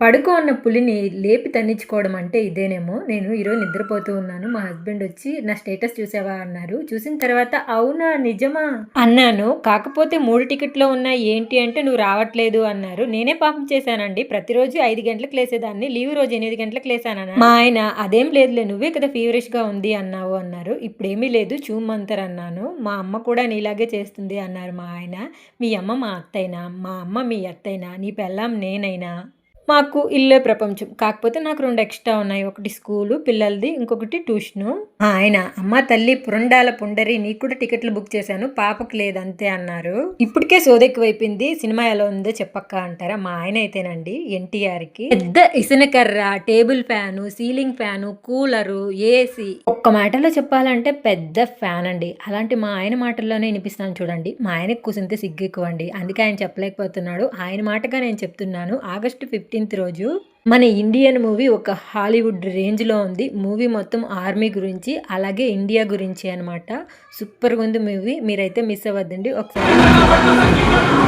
పడుకో ఉన్న పులిని లేపి తన్నించుకోవడం అంటే ఇదేనేమో. నేను ఈరోజు నిద్రపోతూ ఉన్నాను. మా హస్బెండ్ వచ్చి నా స్టేటస్ చూసావా అన్నారు. చూసిన తర్వాత అవునా నిజమా అన్నాను. కాకపోతే 3 టికెట్లు ఉన్నాయి ఏంటి అంటే నువ్వు రావట్లేదు అన్నారు. నేనే పాపం చేశానండి. ప్రతిరోజు 5 గంటలకు లేసేదాన్ని. లీవ్ రోజు 8 గంటలకు లేసానన్నా. మా ఆయన అదేం లేదులే నువ్వే కదా ఫీవరిష్గా ఉంది అన్నావు అన్నారు. ఇప్పుడేమీ లేదు చూమ్మంతర్ అన్నాను. మా అమ్మ కూడా నీలాగే చేస్తుంది అన్నారు మా ఆయన. మీ అమ్మ మా అత్తైనా, మా అమ్మ మీ అత్తైనా, నీ పెళ్ళాం నేనైనా మాకు ఇల్లే ప్రపంచం. కాకపోతే నాకు 2 ఎక్స్‌ట్రా ఉన్నాయి. ఒకటి స్కూలు పిల్లలది, ఇంకొకటి ట్యూషను. ఆయన అమ్మ తల్లి పురండాల పుండరి నీకు కూడా టికెట్లు బుక్ చేశాను. పాపకు లేదంతే అన్నారు. ఇప్పటికే సోదెక్కువైపోయింది. సినిమా ఎలా ఉందో చెప్పక్క అంటారా? మా ఆయన అయితేనండి ఎన్టీఆర్‌కి పెద్ద ఇసనకర్ర, table fan, ceiling fan, cooler, AC ఒక్క మాటలో చెప్పాలంటే పెద్ద ఫ్యాన్ అండి. అలాంటి మా ఆయన మాటల్లోనే వినిపిస్తాను చూడండి. మా ఆయనకి కూసింతే సిగ్గెక్కువండి. అందుకే ఆయన చెప్పలేకపోతున్నాడు. ఆయన మాటగా నేను చెప్తున్నాను. ఆగస్టు 15th రోజు మన ఇండియన్ మూవీ ఒక హాలీవుడ్ రేంజ్‌లో ఉంది. మూవీ మొత్తం ఆర్మీ గురించి, అలాగే ఇండియా గురించి అనమాట. సూపర్‌గా ఉంది మూవీ. మీరైతే మిస్ అవ్వద్దండి. ఒకసారి